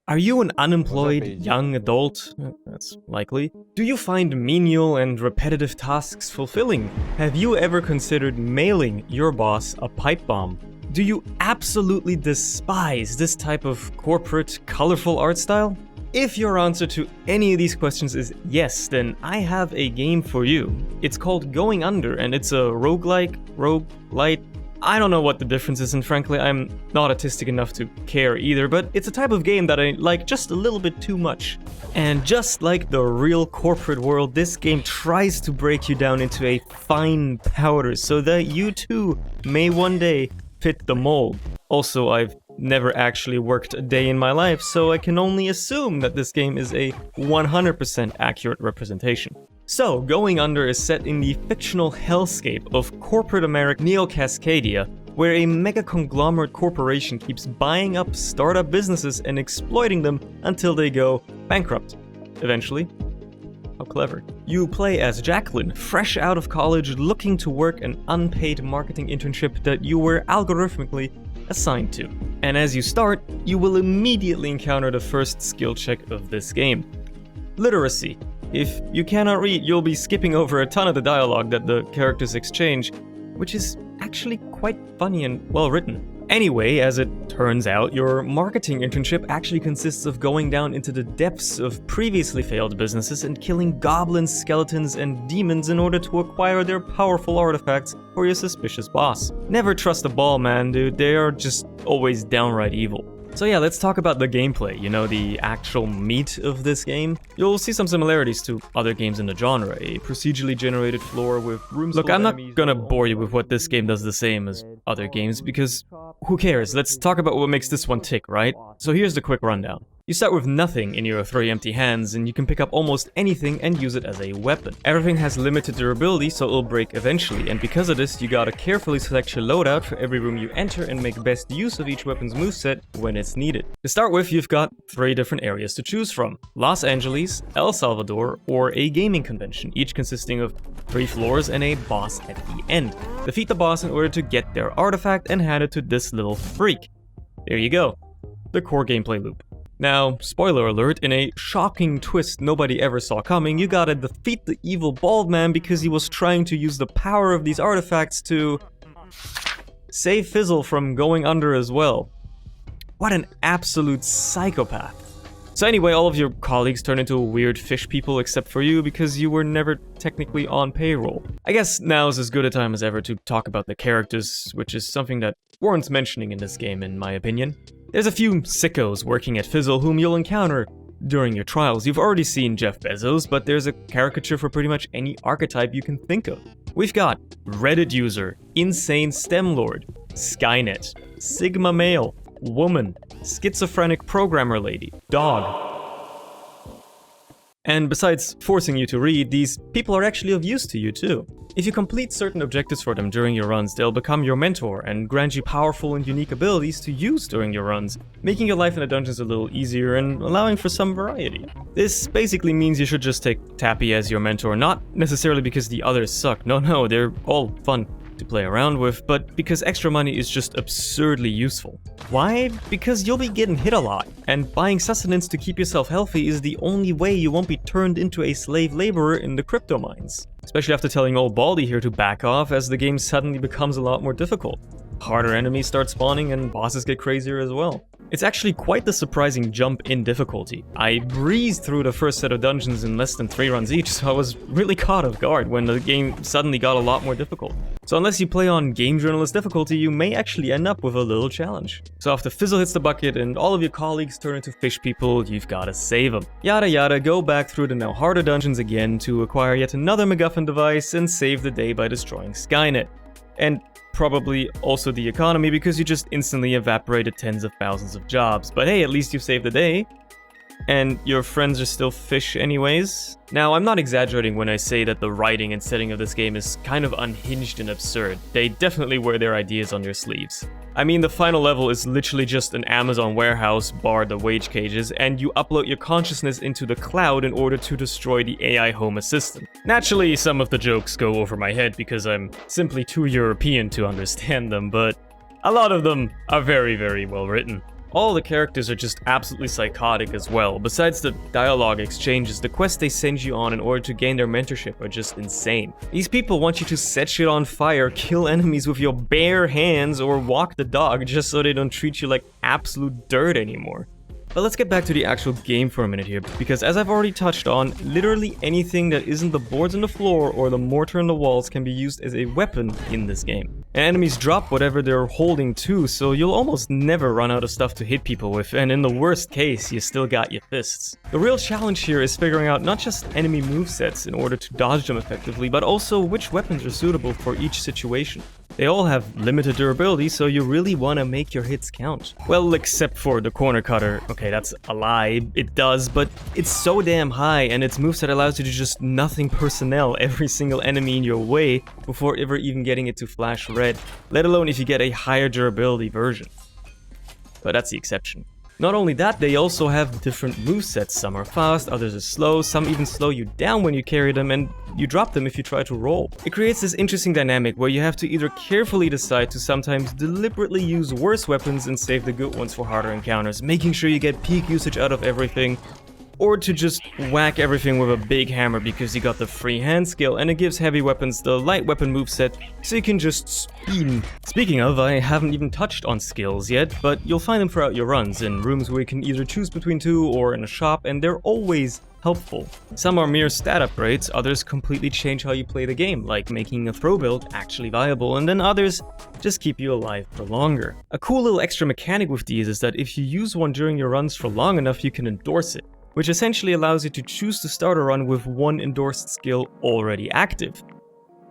Are you an unemployed young adult? That's likely. Do you find menial and repetitive tasks fulfilling? Have you ever considered mailing your boss a pipe bomb? Do you absolutely despise this type of corporate, colorful art style? If your answer to any of these questions is yes, then I have a game for you. It's called Going Under, and it's a roguelite. I don't know what the difference is, and frankly, I'm not autistic enough to care either, but it's a type of game that I like just a little bit too much. And just like the real corporate world, this game tries to break you down into a fine powder so that you too may one day fit the mold. Also, I've never actually worked a day in my life, so I can only assume that this game is a 100% accurate representation. So, Going Under is set in the fictional hellscape of corporate America NeoCascadia, where a mega conglomerate corporation keeps buying up startup businesses and exploiting them until they go bankrupt. Eventually. How clever. You play as Jacqueline, fresh out of college, looking to work an unpaid marketing internship that you were algorithmically assigned to. And as you start, you will immediately encounter the first skill check of this game. Literacy. If you cannot read, you'll be skipping over a ton of the dialogue that the characters exchange, which is actually quite funny and well written. Anyway, as it turns out, your marketing internship actually consists of going down into the depths of previously failed businesses and killing goblins, skeletons, and demons in order to acquire their powerful artifacts for your suspicious boss. Never trust a ball, man, dude. They are just always downright evil. So yeah, let's talk about the gameplay, the actual meat of this game. You'll see some similarities to other games in the genre, a procedurally generated floor with rooms. Look, I'm not gonna bore you with what this game does the same as other games, because who cares? Let's talk about what makes this one tick, right? So here's the quick rundown. You start with nothing in your 3 empty hands, and you can pick up almost anything and use it as a weapon. Everything has limited durability, so it'll break eventually, and because of this, you gotta carefully select your loadout for every room you enter and make best use of each weapon's moveset when it's needed. To start with, you've got 3 different areas to choose from: Los Angeles, El Salvador, or a gaming convention, each consisting of 3 floors and a boss at the end. Defeat the boss in order to get their artifact and hand it to this little freak. There you go. The core gameplay loop. Now, spoiler alert, in a shocking twist nobody ever saw coming, you gotta defeat the evil bald man because he was trying to use the power of these artifacts to save Fizzle from going under as well. What an absolute psychopath. So anyway, all of your colleagues turn into weird fish people except for you because you were never technically on payroll. I guess now's as good a time as ever to talk about the characters, which is something that warrants mentioning in this game in my opinion. There's a few sickos working at Fizzle whom you'll encounter during your trials. You've already seen Jeff Bezos, but there's a caricature for pretty much any archetype you can think of. We've got Reddit user, insane STEM lord, Skynet, Sigma male, woman, schizophrenic programmer lady, dog. And besides forcing you to read, these people are actually of use to you too. If you complete certain objectives for them during your runs, they'll become your mentor and grant you powerful and unique abilities to use during your runs, making your life in the dungeons a little easier and allowing for some variety. This basically means you should just take Tappy as your mentor, not necessarily because the others suck, no, they're all fun to play around with, but because extra money is just absurdly useful. Why? Because you'll be getting hit a lot, and buying sustenance to keep yourself healthy is the only way you won't be turned into a slave laborer in the crypto mines. Especially after telling old Baldy here to back off as the game suddenly becomes a lot more difficult. Harder enemies start spawning and bosses get crazier as well. It's actually quite the surprising jump in difficulty. I breezed through the first set of dungeons in less than 3 runs each, so I was really caught off guard when the game suddenly got a lot more difficult. So unless you play on game journalist difficulty, you may actually end up with a little challenge. So after Fizzle hits the bucket and all of your colleagues turn into fish people, you've gotta save them. Yada yada, go back through the now harder dungeons again to acquire yet another MacGuffin device and save the day by destroying Skynet. And probably also the economy because you just instantly evaporated tens of thousands of jobs. But hey, at least you saved the day. And your friends are still fish anyways. Now, I'm not exaggerating when I say that the writing and setting of this game is kind of unhinged and absurd. They definitely wear their ideas on their sleeves. I mean, the final level is literally just an Amazon warehouse bar the wage cages, and you upload your consciousness into the cloud in order to destroy the AI home assistant. Naturally, some of the jokes go over my head because I'm simply too European to understand them, but a lot of them are very, very well written. All the characters are just absolutely psychotic as well. Besides the dialogue exchanges, the quests they send you on in order to gain their mentorship are just insane. These people want you to set shit on fire, kill enemies with your bare hands, or walk the dog just so they don't treat you like absolute dirt anymore. But let's get back to the actual game for a minute here, because as I've already touched on, literally anything that isn't the boards on the floor or the mortar on the walls can be used as a weapon in this game. And enemies drop whatever they're holding too, so you'll almost never run out of stuff to hit people with, and in the worst case, you still got your fists. The real challenge here is figuring out not just enemy movesets in order to dodge them effectively, but also which weapons are suitable for each situation. They all have limited durability, so you really want to make your hits count. Well, except for the corner cutter. Okay, that's a lie. It does, but it's so damn high, and its moveset allows you to just nothing personnel every single enemy in your way before ever even getting it to flash red, let alone if you get a higher durability version. But that's the exception. Not only that, they also have different movesets. Some are fast, others are slow, some even slow you down when you carry them, and you drop them if you try to roll. It creates this interesting dynamic where you have to either carefully decide to sometimes deliberately use worse weapons and save the good ones for harder encounters, making sure you get peak usage out of everything, or to just whack everything with a big hammer because you got the free hand skill and it gives heavy weapons the light weapon moveset so you can just spin. Speaking of, I haven't even touched on skills yet, but you'll find them throughout your runs in rooms where you can either choose between two or in a shop, and they're always helpful. Some are mere stat upgrades, others completely change how you play the game, like making a throw build actually viable, and then others just keep you alive for longer. A cool little extra mechanic with these is that if you use one during your runs for long enough, you can endorse it, which essentially allows you to choose to start a run with one endorsed skill already active.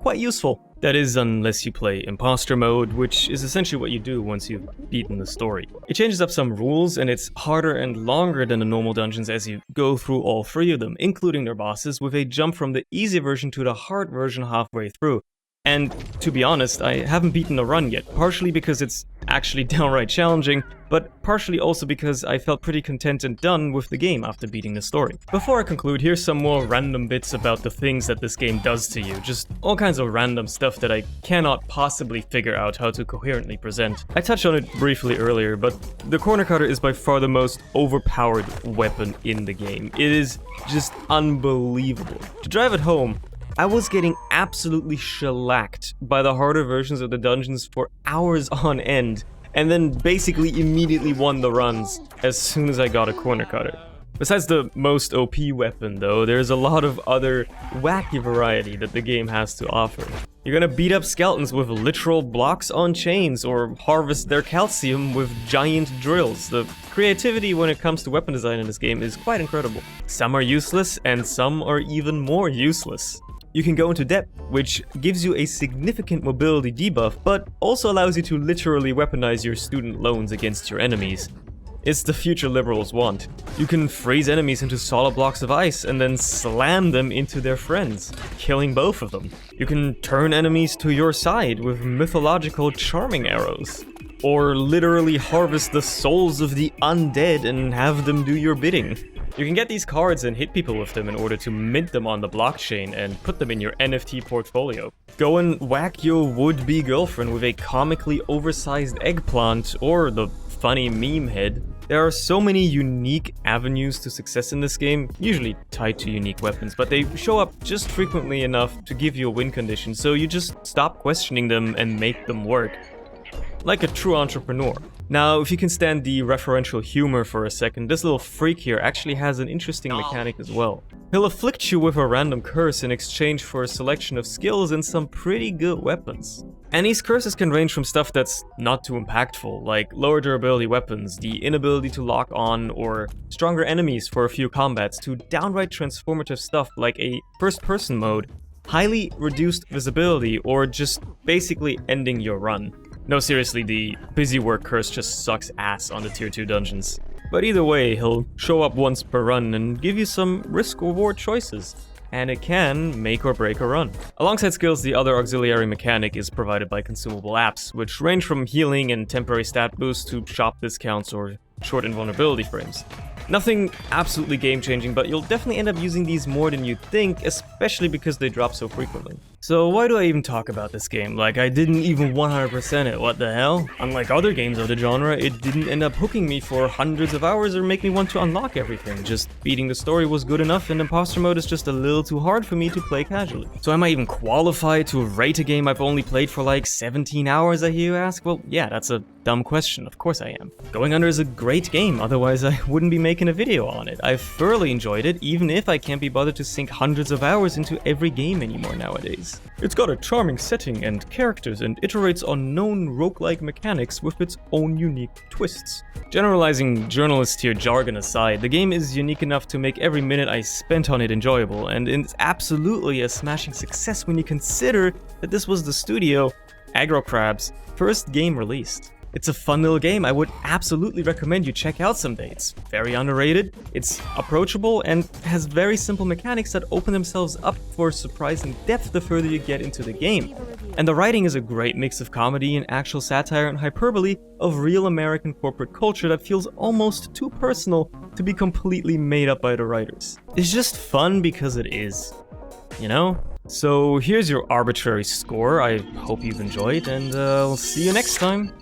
Quite useful. That is, unless you play imposter mode, which is essentially what you do once you've beaten the story. It changes up some rules, and it's harder and longer than the normal dungeons as you go through all three of them, including their bosses, with a jump from the easy version to the hard version halfway through. And to be honest, I haven't beaten a run yet, partially because it's actually downright challenging, but partially also because I felt pretty content and done with the game after beating the story. Before I conclude, here's some more random bits about the things that this game does to you, just all kinds of random stuff that I cannot possibly figure out how to coherently present. I touched on it briefly earlier, but the corner cutter is by far the most overpowered weapon in the game. It is just unbelievable. To drive it home, I was getting absolutely shellacked by the harder versions of the dungeons for hours on end, and then basically immediately won the runs as soon as I got a corner cutter. Besides the most OP weapon though, there's a lot of other wacky variety that the game has to offer. You're gonna beat up skeletons with literal blocks on chains, or harvest their calcium with giant drills. The creativity when it comes to weapon design in this game is quite incredible. Some are useless, and some are even more useless. You can go into depth, which gives you a significant mobility debuff, but also allows you to literally weaponize your student loans against your enemies. It's the future liberals want. You can freeze enemies into solid blocks of ice and then slam them into their friends, killing both of them. You can turn enemies to your side with mythological charming arrows. Or literally harvest the souls of the undead and have them do your bidding. You can get these cards and hit people with them in order to mint them on the blockchain and put them in your NFT portfolio. Go and whack your would-be girlfriend with a comically oversized eggplant or the funny meme head. There are so many unique avenues to success in this game, usually tied to unique weapons, but they show up just frequently enough to give you a win condition, so you just stop questioning them and make them work. Like a true entrepreneur. Now, if you can stand the referential humor for a second, this little freak here actually has an interesting mechanic as well. He'll afflict you with a random curse in exchange for a selection of skills and some pretty good weapons. And these curses can range from stuff that's not too impactful, like lower durability weapons, the inability to lock on, or stronger enemies for a few combats, to downright transformative stuff like a first-person mode, highly reduced visibility, or just basically ending your run. No, seriously, the busy work curse just sucks ass on the tier 2 dungeons. But either way, he'll show up once per run and give you some risk-reward choices, and it can make or break a run. Alongside skills, the other auxiliary mechanic is provided by consumable apps, which range from healing and temporary stat boosts to shop discounts or short invulnerability frames. Nothing absolutely game-changing, but you'll definitely end up using these more than you'd think, especially because they drop so frequently. So why do I even talk about this game? Like, I didn't even 100% it, what the hell? Unlike other games of the genre, it didn't end up hooking me for hundreds of hours or make me want to unlock everything. Just beating the story was good enough, and imposter mode is just a little too hard for me to play casually. So am I even qualified to rate a game I've only played for like 17 hours, I hear you ask? Well, yeah, that's a dumb question, of course I am. Going Under is a great game, otherwise I wouldn't be making a video on it. I've thoroughly enjoyed it, even if I can't be bothered to sink hundreds of hours into every game anymore nowadays. It's got a charming setting and characters and iterates on known roguelike mechanics with its own unique twists. Generalizing journalist tier jargon aside, the game is unique enough to make every minute I spent on it enjoyable, and it's absolutely a smashing success when you consider that this was the studio, Aggro Crab's, first game released. It's a fun little game I would absolutely recommend you check out someday. It's very underrated, it's approachable, and has very simple mechanics that open themselves up for surprising depth the further you get into the game. And the writing is a great mix of comedy and actual satire and hyperbole of real American corporate culture that feels almost too personal to be completely made up by the writers. It's just fun because it is, you know? So here's your arbitrary score. I hope you've enjoyed, and I'll see you next time.